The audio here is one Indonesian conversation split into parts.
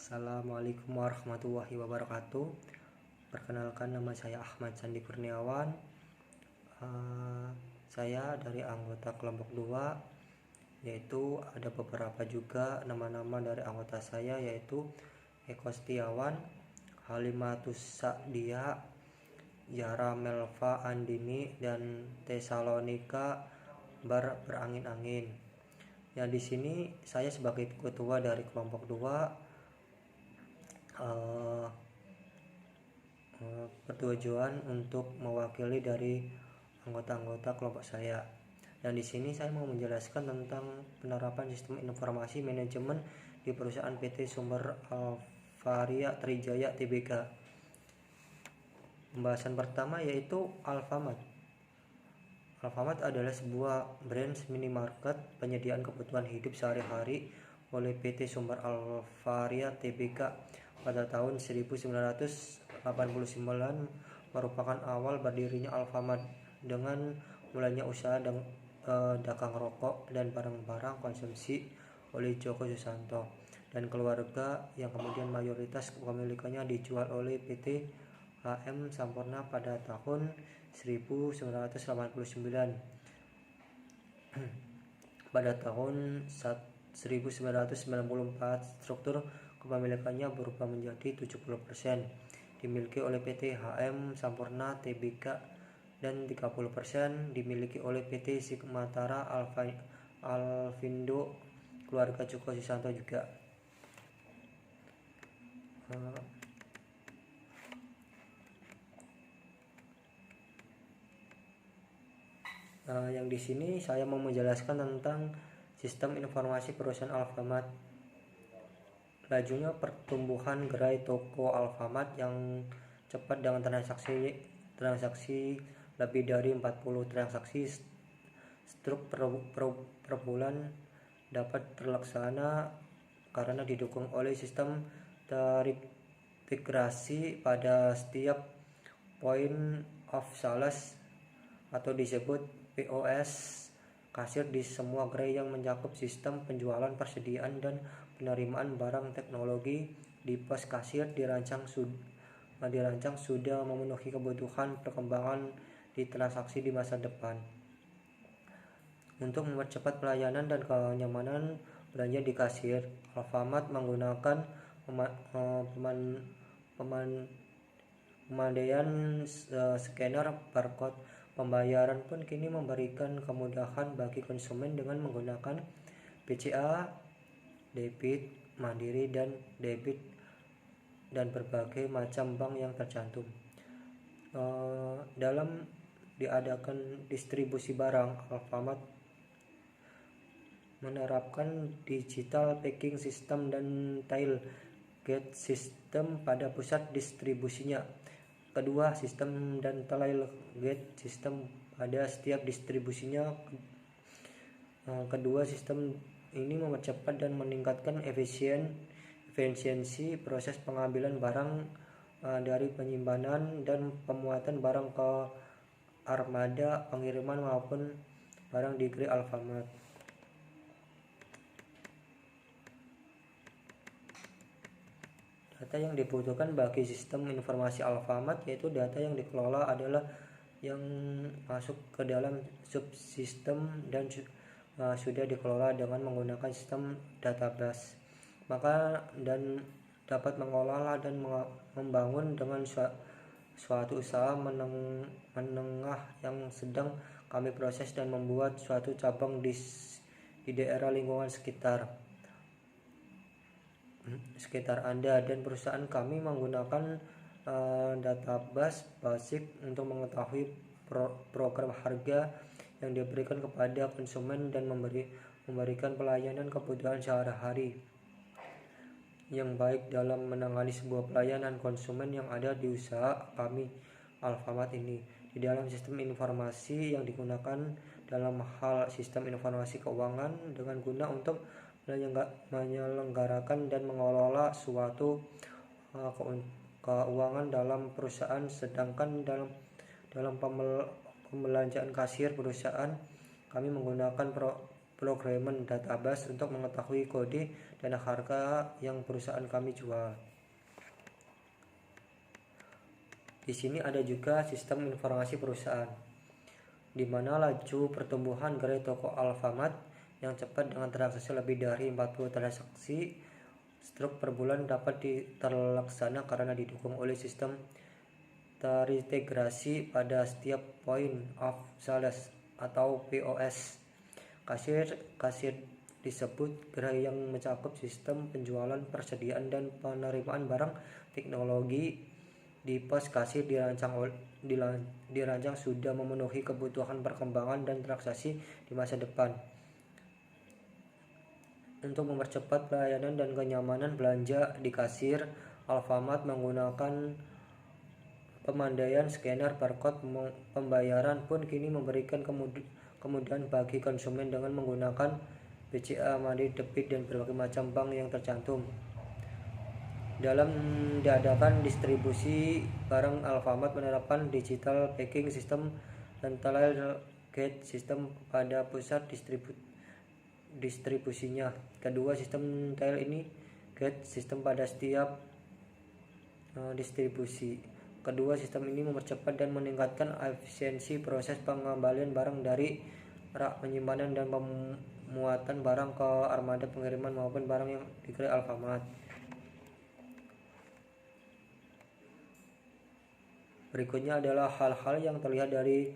Assalamualaikum warahmatullahi wabarakatuh. Perkenalkan, nama saya Ahmad Sandi Kurniawan. Saya dari anggota kelompok 2, yaitu ada beberapa juga nama-nama dari anggota saya, yaitu Eko Setiawan, Halimatus Sa'dia, Yara Melva Andini, dan Tesalonika berangin-angin. Ya, di sini saya sebagai ketua dari kelompok 2 bertujuan untuk mewakili dari anggota-anggota kelompok saya. Dan di sini saya mau menjelaskan tentang penerapan sistem informasi manajemen di perusahaan PT Sumber Alvaria Trijaya Tbk. Pembahasan pertama yaitu Alfamart. Alfamart adalah sebuah brand minimarket penyediaan kebutuhan hidup sehari-hari oleh PT Sumber Alvaria Tbk pada tahun 1989, merupakan awal berdirinya Alfamart dengan mulainya usaha dagang rokok dan barang-barang konsumsi oleh Joko Susanto dan keluarga, yang kemudian mayoritas kepemilikannya dijual oleh PT HM Sampurna pada tahun 1989. Pada tahun 1994, struktur kepemilikannya berubah menjadi 70% dimiliki oleh PT HM Sampurna Tbk dan 30% dimiliki oleh PT Sigmatara Alfindo keluarga Joko Susanto juga. Yang di sini saya mau menjelaskan tentang sistem informasi perusahaan Alfamart. Lajunya pertumbuhan gerai toko Alfamart yang cepat dengan transaksi lebih dari 40 transaksi struk per bulan dapat terlaksana karena didukung oleh sistem terintegrasi pada setiap point of sales atau disebut POS kasir di semua gerai, yang mencakup sistem penjualan, persediaan, dan penerimaan barang. Teknologi di pos kasir dirancang sudah memenuhi kebutuhan perkembangan di transaksi di masa depan. Untuk mempercepat pelayanan dan kenyamanan belanja di kasir, Alfamart menggunakan pemandaian scanner barcode. Pembayaran pun kini memberikan kemudahan bagi konsumen dengan menggunakan BCA, debit, mandiri, dan debit, dan berbagai macam bank yang tercantum. Dalam diadakan distribusi barang, Alfamart menerapkan digital packing system dan tailgate system pada pusat distribusinya. Kedua sistem dan tailgate system pada setiap distribusinya. Kedua sistem ini mempercepat dan meningkatkan efisiensi proses pengambilan barang dari penyimpanan dan pemuatan barang ke armada pengiriman maupun barang di gerai Alfamart. Data yang dibutuhkan bagi sistem informasi Alfamart, yaitu data yang dikelola adalah yang masuk ke dalam subsistem dan sudah dikelola dengan menggunakan sistem database, dan dapat mengolah dan membangun dengan suatu usaha menengah yang sedang kami proses dan membuat suatu cabang di daerah lingkungan sekitar Anda dan perusahaan kami menggunakan database basic untuk mengetahui program harga yang diberikan kepada konsumen dan memberikan pelayanan kebutuhan sehari-hari yang baik dalam menangani sebuah pelayanan konsumen yang ada di usaha kami Alfamart ini. Di dalam sistem informasi yang digunakan dalam hal sistem informasi keuangan dengan guna untuk menyelenggarakan dan mengelola suatu keuangan dalam perusahaan. Sedangkan dalam pembelanjaan kasir perusahaan kami menggunakan programming database untuk mengetahui kode dan harga yang perusahaan kami jual. Di sini ada juga sistem informasi perusahaan, di mana laju pertumbuhan gerai toko Alfamart yang cepat dengan transaksi lebih dari 40 transaksi stroke per bulan dapat terlaksana karena didukung oleh sistem terintegrasi pada setiap point of sales atau POS. Kasir disebut gerai yang mencakup sistem penjualan, persediaan, dan penerimaan barang. Teknologi di pos kasir dirancang sudah memenuhi kebutuhan perkembangan dan transaksi di masa depan. Untuk mempercepat pelayanan dan kenyamanan belanja di kasir, Alfamart menggunakan pemandaian scanner barcode. Pembayaran pun kini memberikan kemudahan bagi konsumen dengan menggunakan BCA, Money, Debit, dan berbagai macam bank yang tercantum. Dalam diadakan distribusi barang, Alfamart menerapkan digital packing system dan retail gate system pada pusat distribusinya. Kedua sistem retail ini gate system pada setiap distribusi. Kedua sistem ini mempercepat dan meningkatkan efisiensi proses pengembalian barang dari rak penyimpanan dan pemuatan barang ke armada pengiriman maupun barang yang dikirim Alfamart. Berikutnya adalah hal-hal yang terlihat dari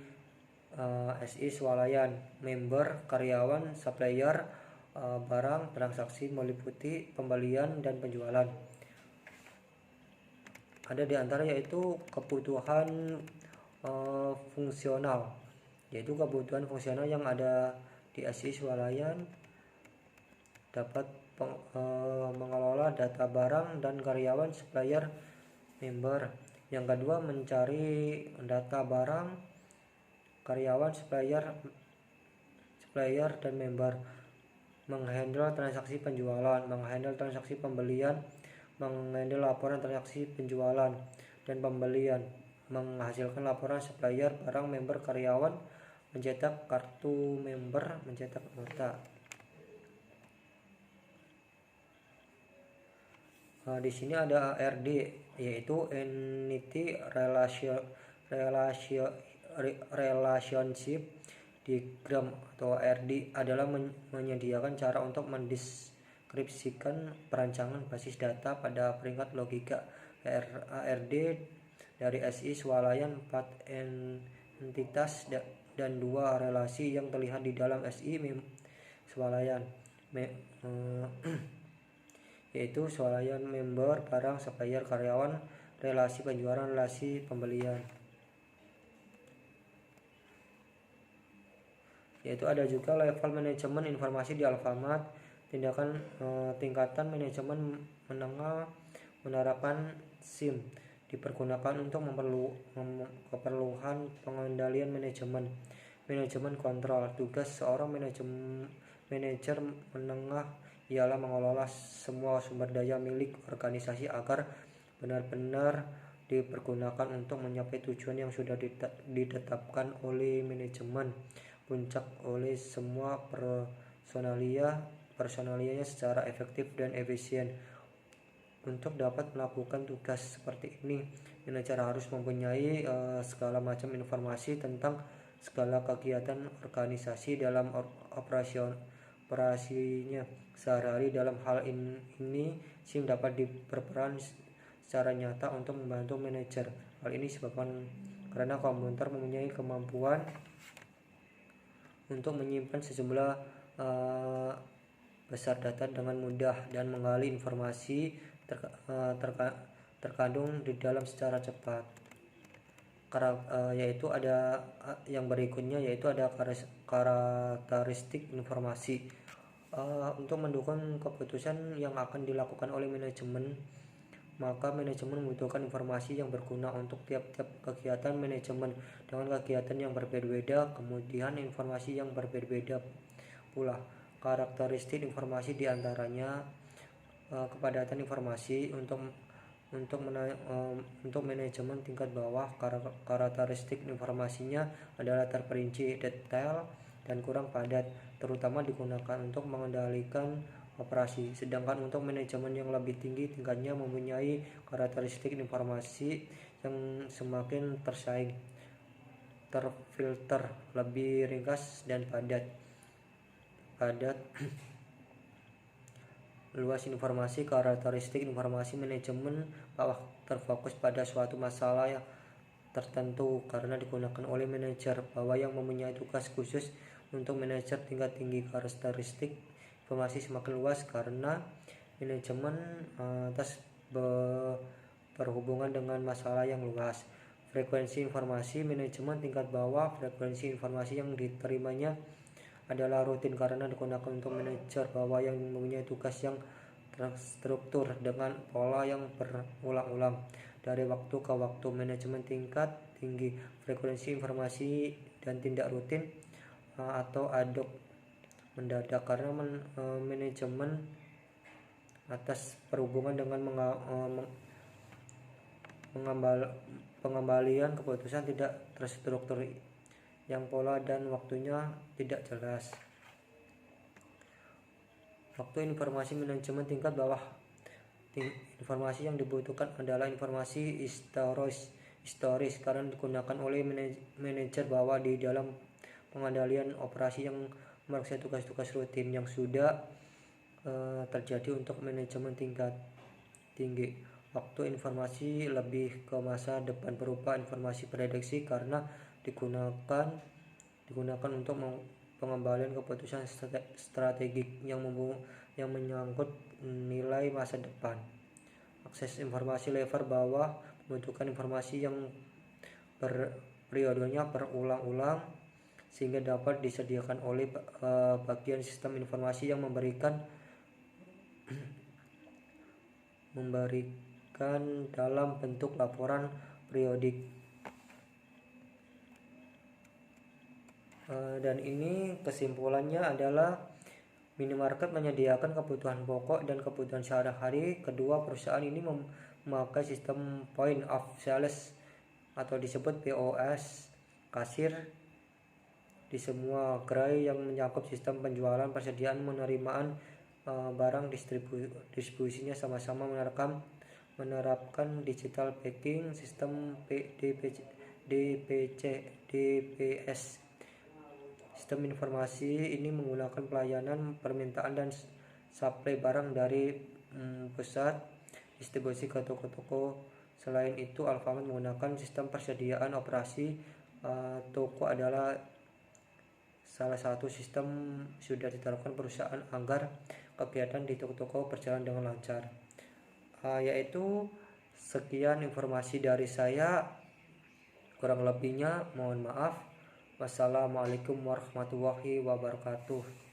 SI swalayan, member, karyawan, supplier, barang, transaksi meliputi pembelian dan penjualan. Ada di antara yaitu kebutuhan fungsional, yaitu kebutuhan fungsional yang ada di SI swalayan dapat mengelola data barang dan karyawan, supplier, member. Yang kedua, mencari data barang, karyawan, supplier, dan member. Menghandle transaksi penjualan, menghandle transaksi pembelian, menghandle laporan transaksi penjualan dan pembelian, menghasilkan laporan supplier, barang, member, karyawan, mencetak kartu member, mencetak nota. Di sini ada RD, yaitu Entity Relationship Diagram atau RD adalah menyediakan cara untuk mendeskripsikan perancangan basis data pada peringkat logika. RD dari SI swalayan 4 entitas dan 2 relasi yang terlihat di dalam SI swalayan, yaitu swalayan, member, barang, supplier, karyawan, relasi penjualan, relasi pembelian. Yaitu ada juga level manajemen informasi di Alfamart. Tingkatan manajemen menengah menerapkan SIM dipergunakan untuk keperluan pengendalian manajemen kontrol. Tugas seorang manajer menengah ialah mengelola semua sumber daya milik organisasi agar benar-benar dipergunakan untuk mencapai tujuan yang sudah ditetapkan oleh manajemen puncak oleh semua personalianya secara efektif dan efisien. Untuk dapat melakukan tugas seperti ini, manajer harus mempunyai segala macam informasi tentang segala kegiatan organisasi dalam operasinya sehari-hari. Dalam hal ini, SIM dapat berperan secara nyata untuk membantu manajer. Hal ini disebabkan karena komputer mempunyai kemampuan untuk menyimpan sejumlah besar data dengan mudah dan menggali informasi terkandung di dalam secara cepat. Yaitu ada yang berikutnya, yaitu ada karakteristik informasi. Untuk mendukung keputusan yang akan dilakukan oleh manajemen, maka manajemen membutuhkan informasi yang berguna untuk tiap-tiap kegiatan manajemen dengan kegiatan yang berbeda-beda, kemudian informasi yang berbeda-beda pula. Karakteristik informasi diantaranya kepadatan informasi. Untuk manajemen tingkat bawah, karakteristik informasinya adalah terperinci, detail, dan kurang padat. terutama digunakan untuk mengendalikan operasi. Sedangkan untuk manajemen yang lebih tinggi tingkatnya mempunyai karakteristik informasi yang semakin tersaing, terfilter, lebih ringkas dan padat. Luas informasi. Karakteristik informasi manajemen bawah terfokus pada suatu masalah yang tertentu karena digunakan oleh manajer bawah yang mempunyai tugas khusus untuk manajer tingkat tinggi. Karakteristik informasi semakin luas karena manajemen atas berhubungan dengan masalah yang luas. Frekuensi informasi manajemen tingkat bawah. Frekuensi informasi yang diterimanya adalah rutin karena digunakan untuk manajer bawah yang mempunyai tugas yang terstruktur dengan pola yang berulang-ulang dari waktu ke waktu. Manajemen tingkat tinggi. Frekuensi informasi dan tindak rutin atau ad hoc, mendadak karena manajemen atas berhubungan dengan pengembalian keputusan tidak terstruktur yang pola dan waktunya tidak jelas. Waktu informasi manajemen tingkat bawah. Informasi yang dibutuhkan adalah informasi historis karena digunakan oleh manajer bawah di dalam pengendalian operasi yang memeriksa tugas-tugas rutin yang sudah terjadi untuk manajemen tingkat tinggi. Waktu informasi lebih ke masa depan berupa informasi prediksi karena digunakan untuk pengembalian keputusan strategik yang menyangkut nilai masa depan. Akses informasi level bawah membutuhkan informasi yang periodenya berulang-ulang sehingga dapat disediakan oleh bagian sistem informasi yang memberikan dalam bentuk laporan periodik. Dan ini kesimpulannya adalah minimarket menyediakan kebutuhan pokok dan kebutuhan sehari-hari. Kedua, perusahaan ini memakai sistem point of sales atau disebut POS, kasir di semua gerai yang menyangkut sistem penjualan, persediaan, penerimaan barang, distribusinya sama-sama menerapkan digital packing, sistem DPS. Sistem informasi ini menggunakan pelayanan permintaan dan suplai barang dari pusat distribusi ke toko-toko. Selain itu, Alfamart menggunakan sistem persediaan operasi toko adalah salah satu sistem sudah diterapkan perusahaan agar kegiatan di toko-toko berjalan dengan lancar. Yaitu sekian informasi dari saya, kurang lebihnya mohon maaf. Wassalamualaikum warahmatullahi wabarakatuh.